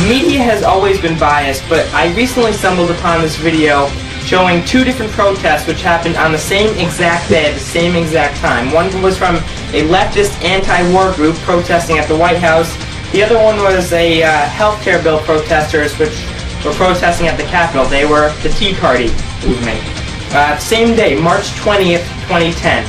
Media has always been biased, but I recently stumbled upon this video showing two different protests which happened on the same exact day at the same exact time. One was from a leftist anti-war group protesting at the White House. The other one was a healthcare bill protesters which were protesting at the Capitol. They were the Tea Party movement. Same day, March 20th, 2010.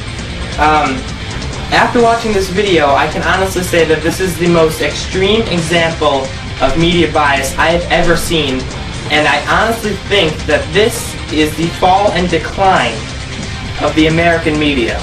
After watching this video, I can honestly say that this is the most extreme example of media bias I have ever seen, and I honestly think that this is the fall and decline of the American media.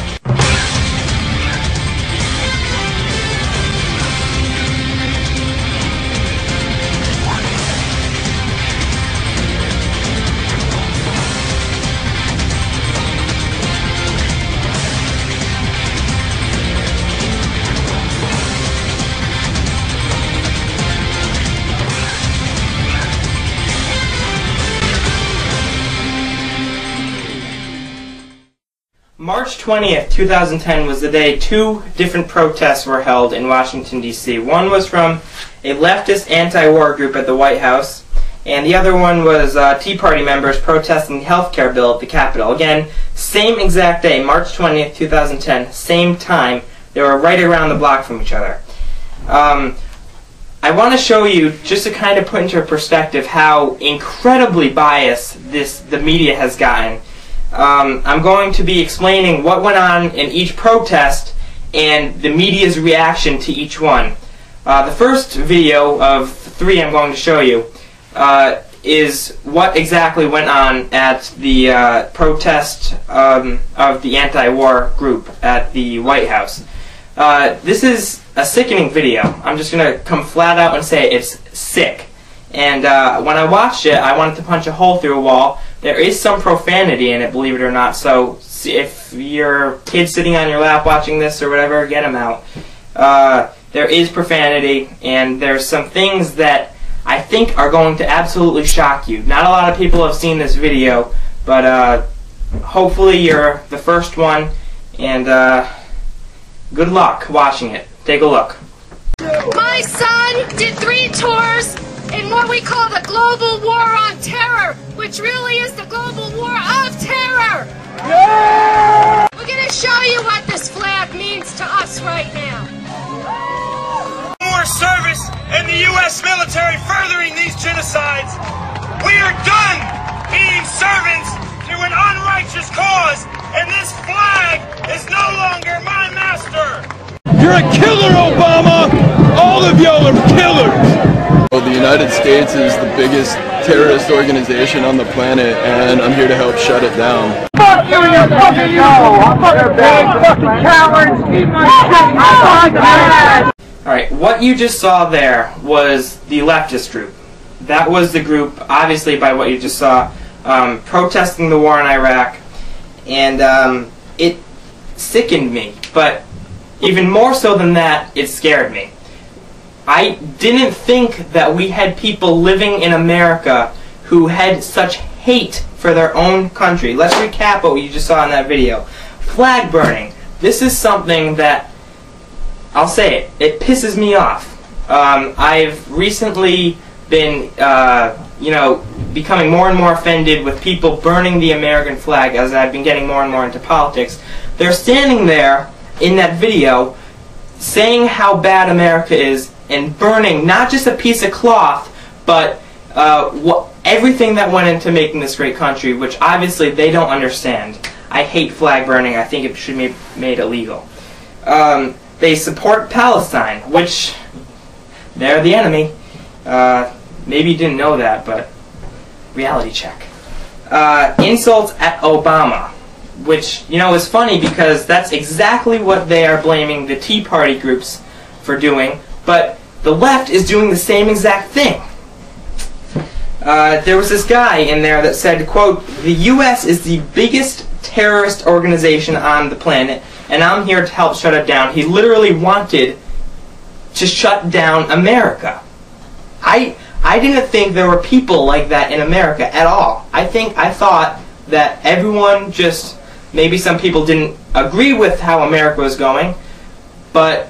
March 20th, 2010 was the day two different protests were held in Washington, D.C. One was from a leftist anti-war group at the White House, and the other one was Tea Party members protesting the healthcare bill at the Capitol. Again, same exact day, March 20th, 2010, same time. They were right around the block from each other. I want to show you, just to kind of put into perspective, how incredibly biased the media has gotten. I'm going to be explaining what went on in each protest and the media's reaction to each one. The first video of three I'm going to show you is what exactly went on at the protest of the anti-war group at the White House. This is a sickening video. I'm just going to come flat out and say it's sick. And when I watched it, I wanted to punch a hole through a wall. There is some profanity in it, believe it or not, so if your kid's sitting on your lap watching this or whatever, get them out. There is profanity, and there's some things that I think are going to absolutely shock you. Not a lot of people have seen this video, but hopefully you're the first one, and good luck watching it. Take a look. My son did 3 tours in what we call the global war on terror, which really is the global war of terror. Yeah! We're going to show you what this flag means to us right now. More service in the U.S. military furthering these genocides. We are done being servants to an unrighteous cause, and this flag is no longer my master. You're a killer, Obama! All of y'all are killers! Well, the United States is the biggest terrorist organization on the planet, and I'm here to help shut it down. Fuck you, you fucking know! I'm fucking big fucking cowards! Keep my shit on! Alright, what you just saw there was the leftist group. That was the group, obviously by what you just saw, protesting the war in Iraq, and it sickened me, but even more so than that, it scared me. I didn't think that we had people living in America who had such hate for their own country. Let's recap what you just saw in that video. Flag burning. This is something that, I'll say it pisses me off. I've recently been, becoming more and more offended with people burning the American flag as I've been getting more and more into politics. They're standing there in that video saying how bad America is and burning not just a piece of cloth, but everything that went into making this great country, which obviously they don't understand. I hate flag burning. I think it should be made illegal. They support Palestine, which they're the enemy. Maybe you didn't know that, but reality check. Insults at Obama, which, is funny because that's exactly what they are blaming the Tea Party groups for doing, but the left is doing the same exact thing. There was this guy in there that said, quote, "The U.S. is the biggest terrorist organization on the planet, and I'm here to help shut it down." He literally wanted to shut down America. I didn't think there were people like that in America at all. I thought that everyone just, maybe some people didn't agree with how America was going, but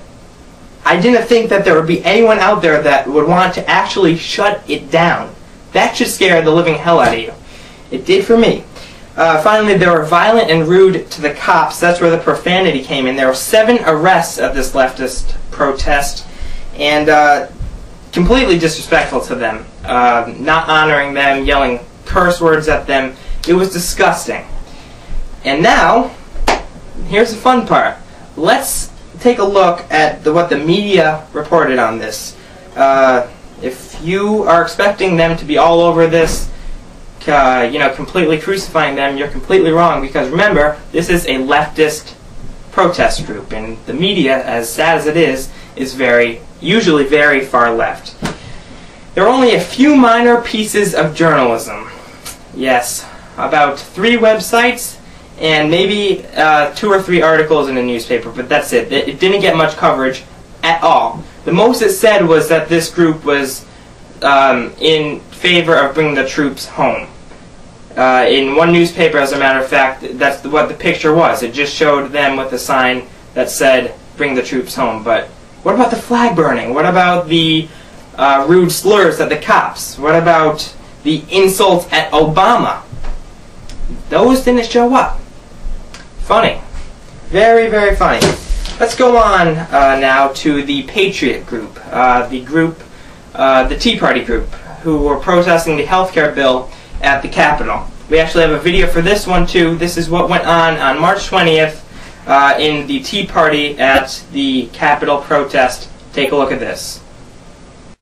I didn't think that there would be anyone out there that would want to actually shut it down. That should scare the living hell out of you. It did for me. Finally, they were violent and rude to the cops. That's where the profanity came in. There were 7 arrests of this leftist protest, and completely disrespectful to them, not honoring them, yelling curse words at them. It was disgusting. And now, here's the fun part. Let's take a look at what the media reported on this. If you are expecting them to be all over this, completely crucifying them, you're completely wrong, because remember, this is a leftist protest group, and the media, as sad as it is usually very far left. There are only a few minor pieces of journalism. Yes, about 3 websites and maybe 2 or 3 articles in a newspaper, but that's it. It didn't get much coverage at all. The most it said was that this group was in favor of bringing the troops home. In one newspaper, as a matter of fact, that's what the picture was. It just showed them with a sign that said, "Bring the troops home." But what about the flag burning? What about the rude slurs at the cops? What about the insults at Obama? Those didn't show up. Funny. Very, very funny. Let's go on now to the Patriot group. The Tea Party group, who were protesting the health care bill at the Capitol. We actually have a video for this one too. This is what went on March 20th in the Tea Party at the Capitol protest. Take a look at this.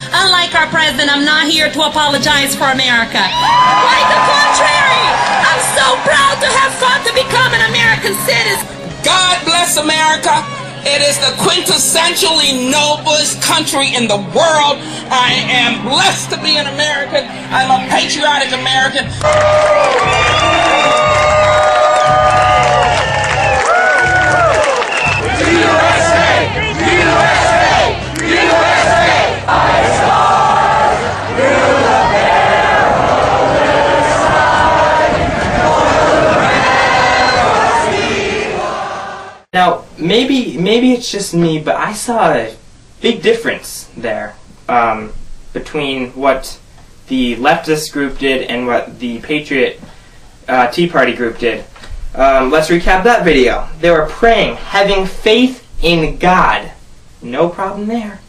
Unlike our president, I'm not here to apologize for America. Quite the contrary! I'm so proud to have fought to become an American citizen. God bless America. It is the quintessentially noblest country in the world. I am blessed to be an American. I'm a patriotic American. Now, maybe it's just me, but I saw a big difference there between what the leftist group did and what the Patriot Tea Party group did. Let's recap that video. They were praying, having faith in God. No problem there.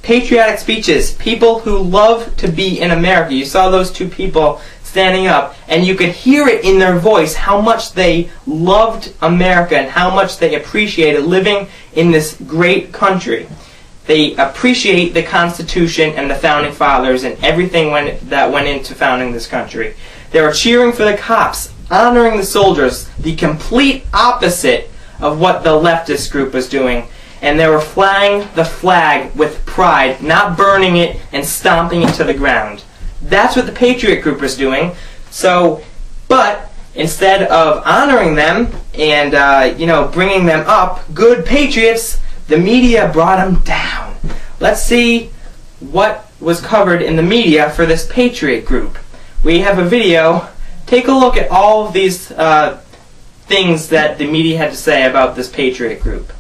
Patriotic speeches, people who love to be in America. You saw those 2 people standing up, and you could hear it in their voice how much they loved America and how much they appreciated living in this great country. They appreciate the Constitution and the Founding Fathers and everything that went into founding this country. They were cheering for the cops, honoring the soldiers, the complete opposite of what the leftist group was doing. And they were flying the flag with pride, not burning it and stomping it to the ground. That's what the Patriot group was doing. So, but instead of honoring them and bringing them up, good patriots, the media brought them down. Let's see what was covered in the media for this Patriot group. We have a video. Take a look at all of these things that the media had to say about this Patriot group.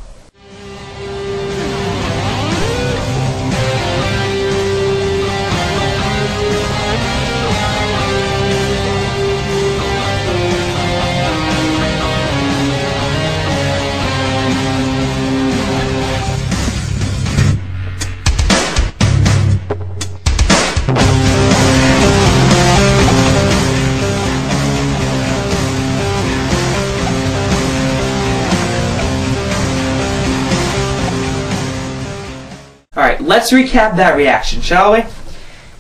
Alright, let's recap that reaction, shall we?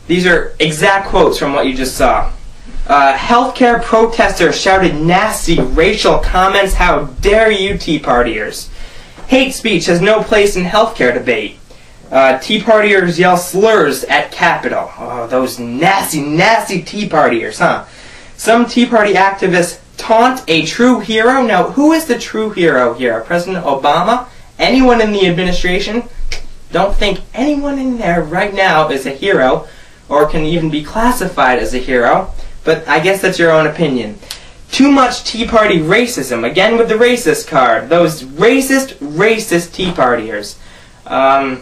These are exact quotes from what you just saw. Healthcare protesters shouted nasty racial comments. How dare you, Tea Partiers? Hate speech has no place in healthcare debate. Tea Partiers yell slurs at Capitol. Oh, those nasty, nasty Tea Partiers, huh? Some Tea Party activists taunt a true hero. Now, who is the true hero here? President Obama? Anyone in the administration? Don't think anyone in there right now is a hero or can even be classified as a hero, but I guess that's your own opinion. Too much Tea Party racism, again with the racist card. Those racist Tea Partiers. The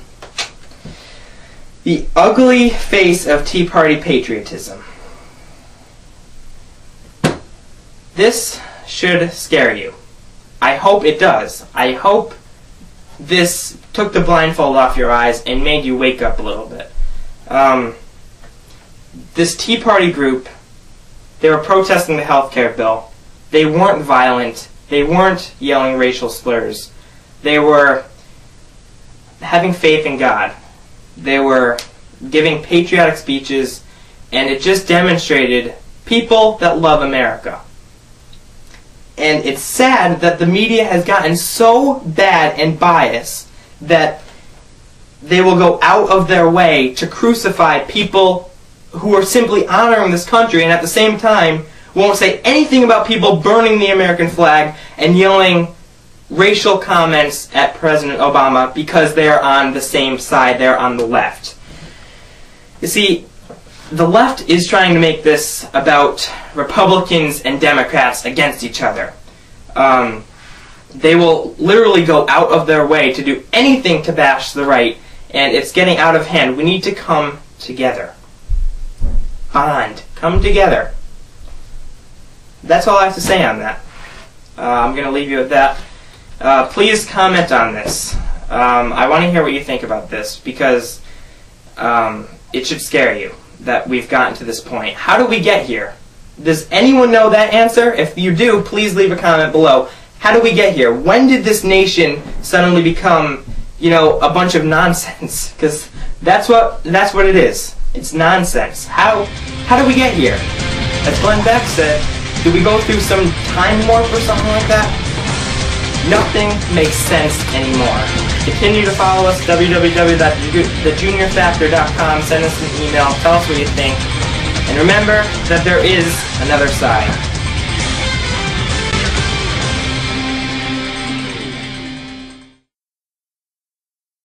ugly face of Tea Party patriotism. This should scare you. I hope it does. I hope this took the blindfold off your eyes and made you wake up a little bit. This Tea Party group, they were protesting the healthcare bill. They weren't violent. They weren't yelling racial slurs. They were having faith in God. They were giving patriotic speeches, and it just demonstrated people that love America. And it's sad that the media has gotten so bad and biased that they will go out of their way to crucify people who are simply honoring this country, and at the same time won't say anything about people burning the American flag and yelling racial comments at President Obama because they are on the same side, they're on the left. You see, the left is trying to make this about Republicans and Democrats against each other. They will literally go out of their way to do anything to bash the right, and it's getting out of hand. We need to come together. Bond. Come together. That's all I have to say on that. I'm going to leave you with that. Please comment on this. I want to hear what you think about this, because it should scare you that we've gotten to this point. How did we get here? Does anyone know that answer? If you do, please leave a comment below. How did we get here? When did this nation suddenly become, you know, a bunch of nonsense? Because that's what it is. It's nonsense. How did we get here? As Glenn Beck said, did we go through some time warp or something like that? Nothing makes sense anymore. Continue to follow us, www.thejuniorfactor.com. Send us an email, tell us what you think. And remember that there is another side.